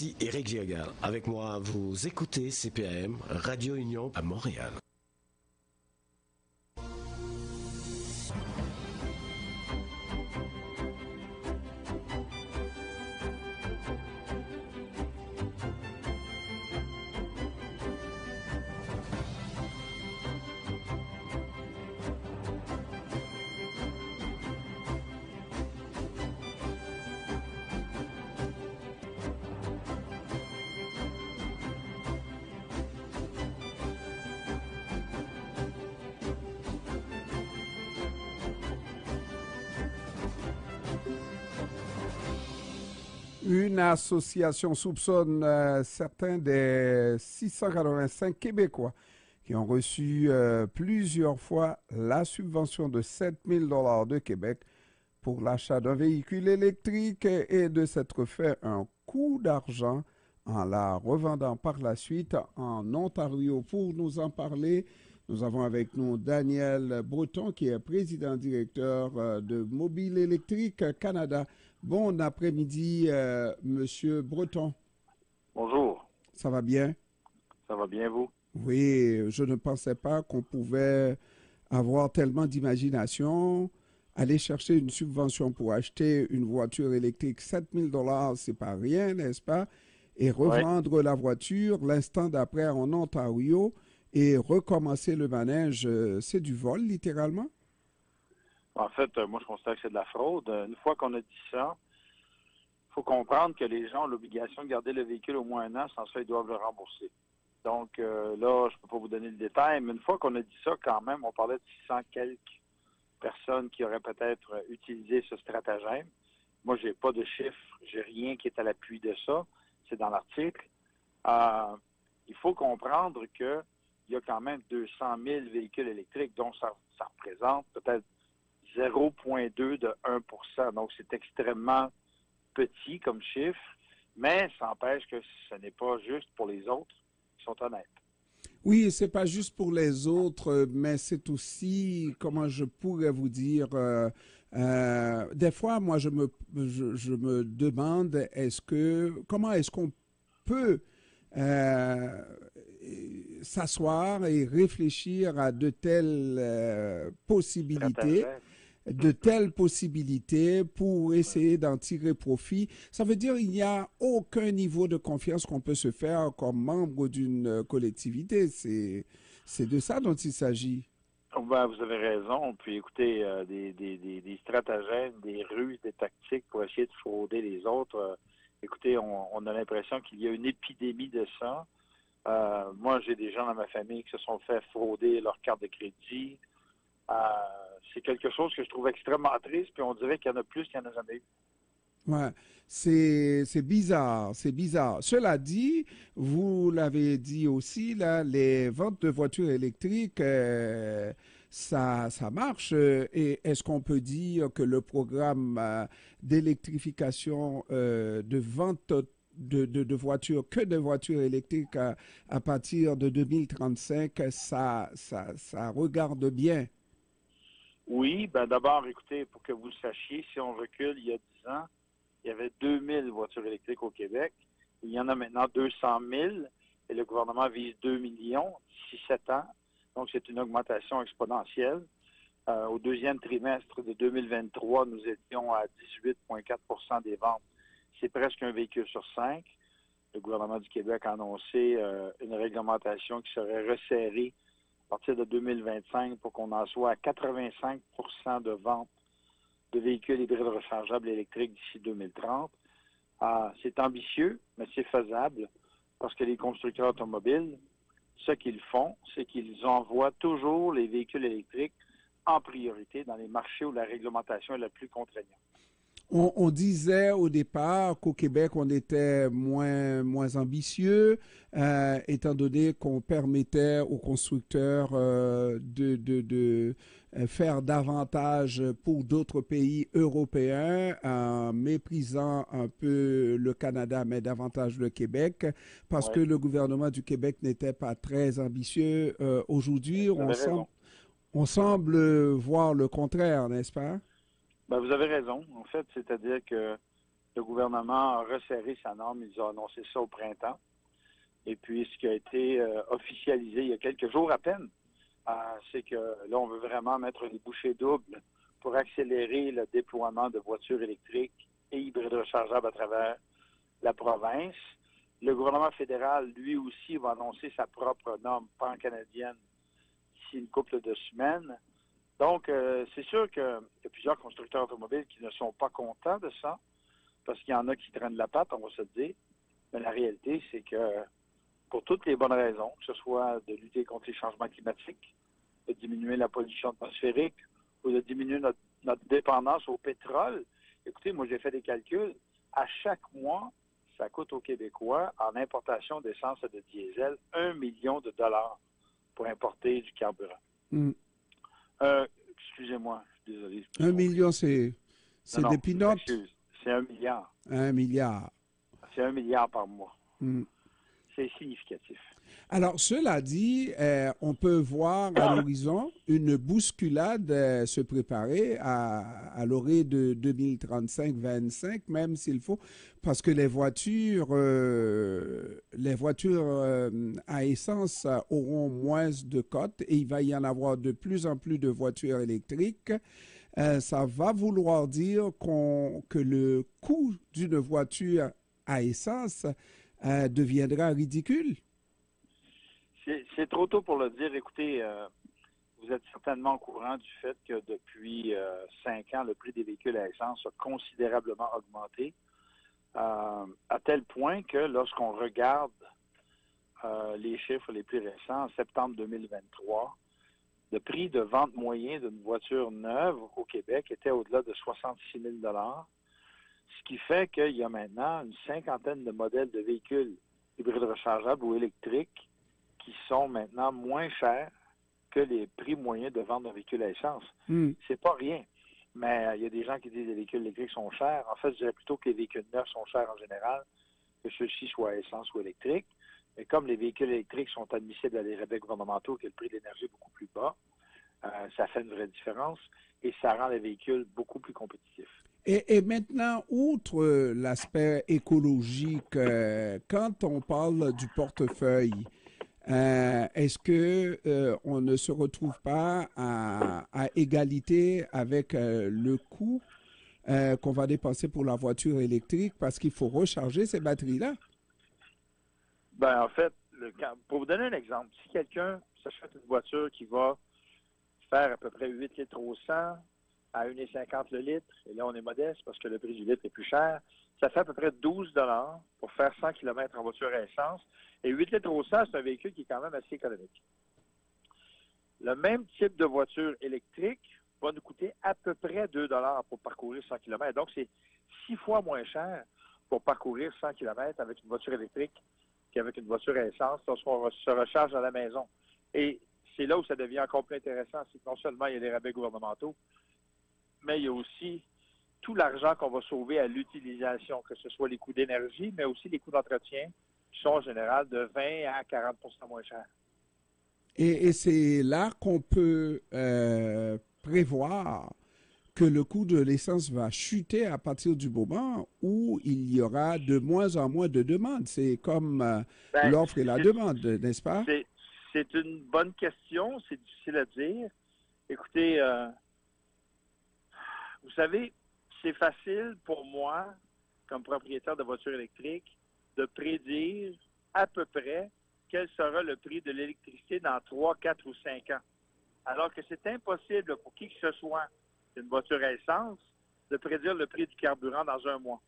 Ici Éric Giegal. Avec moi, vous écoutez CPAM, Radio Union à Montréal. Une association soupçonne certains des 685 Québécois qui ont reçu plusieurs fois la subvention de 7 000 $ de Québec pour l'achat d'un véhicule électrique et de s'être fait un coup d'argent en la revendant par la suite en Ontario. Pour nous en parler, nous avons avec nous Daniel Breton, qui est président-directeur de Mobile Électrique Canada. Bon après-midi, Monsieur Breton. Bonjour. Ça va bien? Ça va bien, vous? Oui, je ne pensais pas qu'on pouvait avoir tellement d'imagination. Aller chercher une subvention pour acheter une voiture électrique, 7 000 $, c'est pas rien, n'est-ce pas? Et revendre la voiture l'instant d'après en Ontario et recommencer le manège, c'est du vol, littéralement? En fait, moi, je constate que c'est de la fraude. Une fois qu'on a dit ça, il faut comprendre que les gens ont l'obligation de garder le véhicule au moins un an, sans ça, ils doivent le rembourser. Donc, là, je ne peux pas vous donner le détail, mais une fois qu'on a dit ça, quand même, on parlait de 600 quelques personnes qui auraient peut-être utilisé ce stratagème. Moi, j'ai pas de chiffres, j'ai rien qui est à l'appui de ça. C'est dans l'article. Il faut comprendre que il y a quand même 200 000 véhicules électriques, donc ça représente peut-être 0,2 de 1 %. Donc, c'est extrêmement petit comme chiffre, mais ça empêche que ce n'est pas juste pour les autres qui sont honnêtes. Oui, c'est pas juste pour les autres, mais c'est aussi, comment je pourrais vous dire, des fois, moi, je me demande, comment est-ce qu'on peut s'asseoir et réfléchir à de telles possibilités pour essayer d'en tirer profit. Ça veut dire qu'il n'y a aucun niveau de confiance qu'on peut se faire comme membre d'une collectivité. C'est de ça dont il s'agit. Ben, vous avez raison. Puis écoutez, des stratagèmes, des ruses, des tactiques pour essayer de frauder les autres. Écoutez, on a l'impression qu'il y a une épidémie de ça. Moi, j'ai des gens dans ma famille qui se sont fait frauder leur carte de crédit. C'est quelque chose que je trouve extrêmement triste, puis on dirait qu'il y en a plus qu'il n'y en a jamais eu. Ouais, c'est bizarre, c'est bizarre. Cela dit, vous l'avez dit aussi, là, les ventes de voitures électriques, ça marche. Et est-ce qu'on peut dire que le programme d'électrification de vente de voitures, que de voitures électriques à partir de 2035, ça regarde bien? Oui, ben d'abord, écoutez, pour que vous le sachiez, si on recule il y a 10 ans, il y avait 2000 voitures électriques au Québec. Il y en a maintenant 200 000 et le gouvernement vise 2 millions d'ici 7 ans. Donc, c'est une augmentation exponentielle. Au deuxième trimestre de 2023, nous étions à 18,4 % des ventes. C'est presque un véhicule sur 5. Le gouvernement du Québec a annoncé une réglementation qui serait resserrée à partir de 2025 pour qu'on en soit à 85 % de ventes de véhicules hybrides rechargeables électriques d'ici 2030. C'est ambitieux, mais c'est faisable parce que les constructeurs automobiles, ce qu'ils font, c'est qu'ils envoient toujours les véhicules électriques en priorité dans les marchés où la réglementation est la plus contraignante. On disait au départ qu'au Québec, on était moins ambitieux, étant donné qu'on permettait aux constructeurs de faire davantage pour d'autres pays européens, en méprisant un peu le Canada, mais davantage le Québec, parce que le gouvernement du Québec n'était pas très ambitieux. Aujourd'hui, on semble voir le contraire, n'est-ce pas? Ben, vous avez raison. En fait, c'est-à-dire que le gouvernement a resserré sa norme. Ils ont annoncé ça au printemps. Et puis, ce qui a été officialisé il y a quelques jours à peine, c'est que là, on veut vraiment mettre les bouchées doubles pour accélérer le déploiement de voitures électriques et hybrides rechargeables à travers la province. Le gouvernement fédéral, lui aussi, va annoncer sa propre norme pan-canadienne d'ici une couple de semaines. Donc, c'est sûr qu'il y a plusieurs constructeurs automobiles qui ne sont pas contents de ça, parce qu'il y en a qui traînent la patte, on va se dire. Mais la réalité, c'est que pour toutes les bonnes raisons, que ce soit de lutter contre les changements climatiques, de diminuer la pollution atmosphérique ou de diminuer notre dépendance au pétrole. Écoutez, moi, j'ai fait des calculs. À chaque mois, ça coûte aux Québécois, en importation d'essence et de diesel, 1 million de dollars pour importer du carburant. Excusez-moi, je suis désolé. 1 million, c'est des peanuts? C'est 1 milliard. 1 milliard. C'est 1 milliard par mois. C'est significatif. Alors, cela dit, on peut voir à l'horizon une bousculade se préparer à l'orée de 2035-25, même s'il faut, parce que les voitures à essence auront moins de cotes et il va y en avoir de plus en plus de voitures électriques. Ça va vouloir dire que le coût d'une voiture à essence deviendra ridicule. C'est trop tôt pour le dire. Écoutez, vous êtes certainement au courant du fait que depuis 5 ans, le prix des véhicules à essence a considérablement augmenté, à tel point que lorsqu'on regarde les chiffres les plus récents, en septembre 2023, le prix de vente moyen d'une voiture neuve au Québec était au-delà de 66 000 $, ce qui fait qu'il y a maintenant une cinquantaine de modèles de véhicules hybrides rechargeables ou électriques qui sont maintenant moins chers que les prix moyens de vente d'un véhicule à essence. C'est pas rien. Mais il y a des gens qui disent que les véhicules électriques sont chers. En fait, je dirais plutôt que les véhicules neufs sont chers en général, que ceux-ci soient à essence ou électriques. Mais comme les véhicules électriques sont admissibles à des rabais gouvernementaux, que le prix de l'énergie est beaucoup plus bas, ça fait une vraie différence et ça rend les véhicules beaucoup plus compétitifs. Et maintenant, outre l'aspect écologique, quand on parle du portefeuille, est-ce que on ne se retrouve pas à égalité avec le coût qu'on va dépenser pour la voiture électrique parce qu'il faut recharger ces batteries-là? Ben, en fait, pour vous donner un exemple, si quelqu'un s'achète une voiture qui va faire à peu près 8 litres au 100 à 1,50 le litre, et là on est modeste parce que le prix du litre est plus cher, ça fait à peu près 12 $ pour faire 100 km en voiture à essence. Et 8 litres au 100, c'est un véhicule qui est quand même assez économique. Le même type de voiture électrique va nous coûter à peu près 2 $ pour parcourir 100 km. Donc, c'est 6 fois moins cher pour parcourir 100 km avec une voiture électrique qu'avec une voiture à essence lorsqu'on se recharge à la maison. Et c'est là où ça devient encore plus intéressant. C'est que non seulement il y a les rabais gouvernementaux, mais il y a aussi tout l'argent qu'on va sauver à l'utilisation, que ce soit les coûts d'énergie, mais aussi les coûts d'entretien, qui sont en général de 20 à 40 % moins chers. Et c'est là qu'on peut prévoir que le coût de l'essence va chuter à partir du moment où il y aura de moins en moins de demandes. C'est comme l'offre et la demande, n'est-ce pas? C'est une bonne question. C'est difficile à dire. Écoutez, vous savez, c'est facile pour moi, comme propriétaire de voiture électrique, de prédire à peu près quel sera le prix de l'électricité dans 3, 4 ou 5 ans. Alors que c'est impossible pour qui que ce soit d'une voiture à essence de prédire le prix du carburant dans un mois.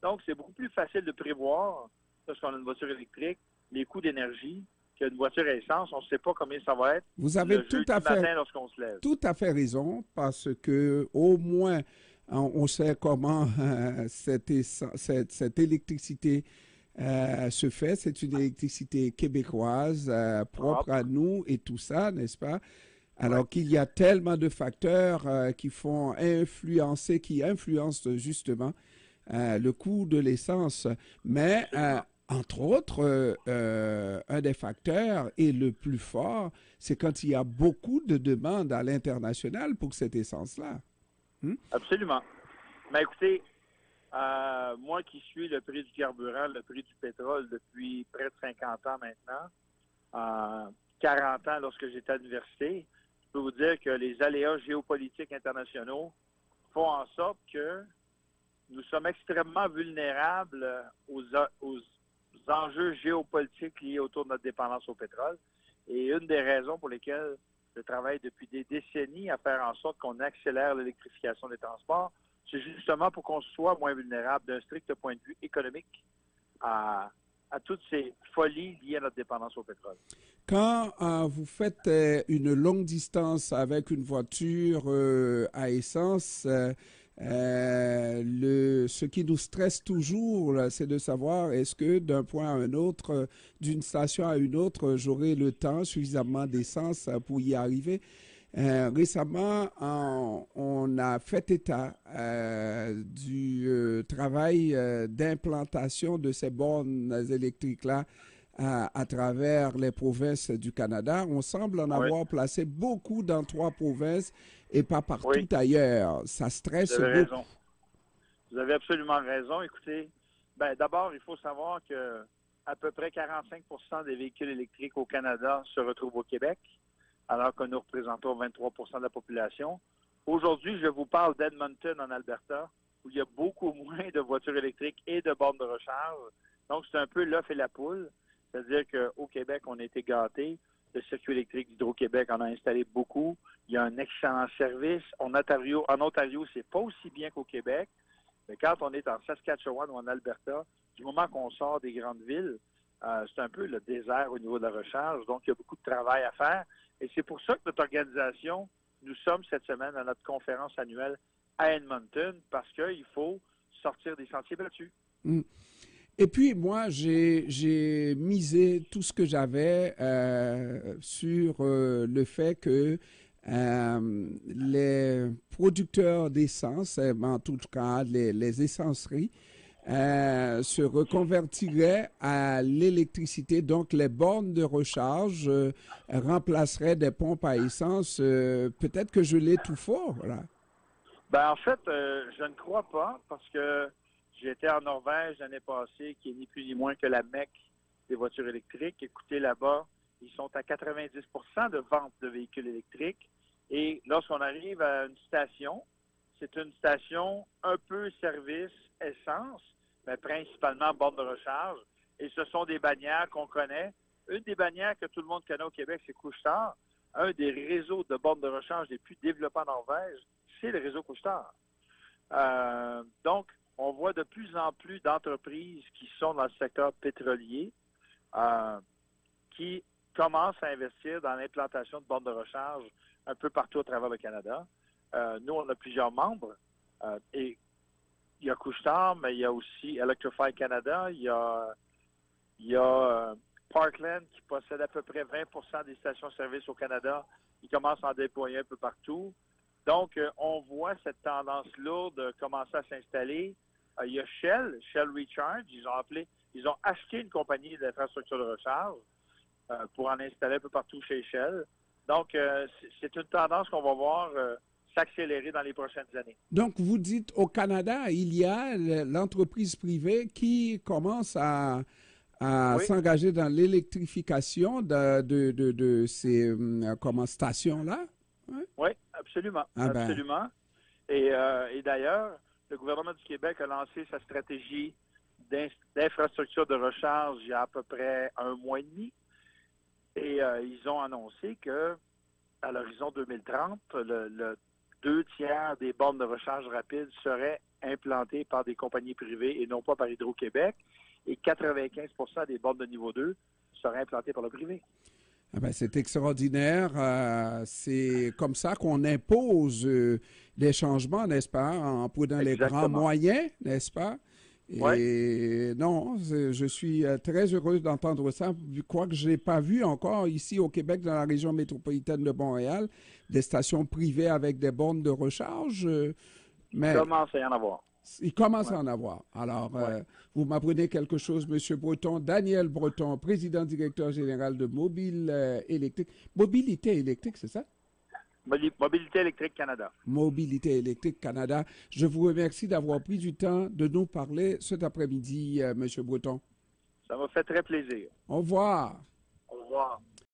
Donc, c'est beaucoup plus facile de prévoir, lorsqu'on a une voiture électrique, les coûts d'énergie qu'une voiture à essence. On ne sait pas combien ça va être. Vous avez tout à fait, matin lorsqu'on se lève. Tout à fait raison, parce que au moins, on sait comment cette électricité se fait. C'est une électricité québécoise, propre à nous et tout ça, n'est-ce pas? Alors qu'il y a tellement de facteurs qui influencent justement le coût de l'essence. Mais, entre autres, un des facteurs et le plus fort, c'est quand il y a beaucoup de demandes à l'international pour cette essence-là. Absolument. Mais écoutez, Moi qui suis le prix du carburant, le prix du pétrole depuis près de 50 ans maintenant, 40 ans lorsque j'étais à l'université, je peux vous dire que les aléas géopolitiques internationaux font en sorte que nous sommes extrêmement vulnérables aux enjeux géopolitiques liés autour de notre dépendance au pétrole. Et une des raisons pour lesquelles je travaille depuis des décennies à faire en sorte qu'on accélère l'électrification des transports, c'est justement pour qu'on soit moins vulnérable d'un strict point de vue économique à toutes ces folies liées à notre dépendance au pétrole. Quand vous faites une longue distance avec une voiture à essence, ce qui nous stresse toujours, c'est de savoir est-ce que d'un point à un autre, d'une station à une autre, j'aurai le temps, suffisamment d'essence pour y arriver. Récemment, on a fait état du travail d'implantation de ces bornes électriques-là à travers les provinces du Canada. On semble en avoir placé beaucoup dans 3 provinces et pas partout ailleurs. Ça stresse beaucoup. Vous avez raison. Vous avez absolument raison. Écoutez, d'abord, il faut savoir que à peu près 45% des véhicules électriques au Canada se retrouvent au Québec, alors que nous représentons 23% de la population. Aujourd'hui, je vous parle d'Edmonton, en Alberta, où il y a beaucoup moins de voitures électriques et de bornes de recharge. Donc, c'est un peu l'œuf et la poule. C'est-à-dire qu'au Québec, on a été gâtés. Le circuit électrique d'Hydro-Québec en a installé beaucoup. Il y a un excellent service. En Ontario, c'est pas aussi bien qu'au Québec. Mais quand on est en Saskatchewan ou en Alberta, du moment qu'on sort des grandes villes, c'est un peu le désert au niveau de la recharge. Donc, il y a beaucoup de travail à faire. Et c'est pour ça que notre organisation, nous sommes cette semaine à notre conférence annuelle à Edmonton, parce qu'il faut sortir des sentiers battus. Et puis, moi, j'ai misé tout ce que j'avais sur le fait que les producteurs d'essence, en tout cas les essenceries, se reconvertiraient à l'électricité. Donc, les bornes de recharge remplaceraient des pompes à essence. Peut-être que je l'ai tout fort, là. En fait, je ne crois pas, parce que j'étais en Norvège l'année passée, qui est ni plus ni moins que la Mecque des voitures électriques. Écoutez, là-bas, ils sont à 90% de vente de véhicules électriques. Et lorsqu'on arrive à une station, c'est une station un peu service essence, mais principalement borne de recharge. Et ce sont des bannières qu'on connaît. Une des bannières que tout le monde connaît au Québec, c'est Couche-Tard. Un des réseaux de bornes de recharge les plus développés en Norvège, c'est le réseau Couche-Tard. Donc, on voit de plus en plus d'entreprises qui sont dans le secteur pétrolier qui commencent à investir dans l'implantation de bornes de recharge un peu partout à travers le Canada. Nous, on a plusieurs membres et il y a Couche-Tard, mais il y a aussi Electrify Canada, il y a Parkland qui possède à peu près 20% des stations-service au Canada. Ils commencent à en déployer un peu partout. Donc, on voit cette tendance lourde commencer à s'installer. Il y a Shell Recharge. Ils ont acheté une compagnie d'infrastructure de recharge pour en installer un peu partout chez Shell. Donc, c'est une tendance qu'on va voir s'accélérer dans les prochaines années. Donc, vous dites au Canada, il y a l'entreprise privée qui commence à s'engager dans l'électrification de ces stations-là? Oui, absolument. Absolument. Et d'ailleurs, le gouvernement du Québec a lancé sa stratégie d'infrastructure de recharge il y a à peu près 1 mois et demi. Et ils ont annoncé que à l'horizon 2030, le 2/3 des bornes de recharge rapide seraient implantées par des compagnies privées et non pas par Hydro-Québec. Et 95% des bornes de niveau 2 seraient implantées par le privé. C'est extraordinaire. C'est comme ça qu'on impose des changements, n'est-ce pas, en prenant les grands moyens, n'est-ce pas? Et non, je suis très heureuse d'entendre ça. Quoique je n'ai pas vu encore ici au Québec, dans la région métropolitaine de Montréal, des stations privées avec des bornes de recharge. Mais il commence à y en avoir. Il commence à en avoir. Alors, vous m'apprenez quelque chose, M. Breton. Daniel Breton, président directeur général de Mobile électrique. Mobilité électrique, c'est ça? Mobilité électrique Canada. Mobilité électrique Canada. Je vous remercie d'avoir pris du temps de nous parler cet après-midi, M. Breton. Ça m'a fait très plaisir. Au revoir.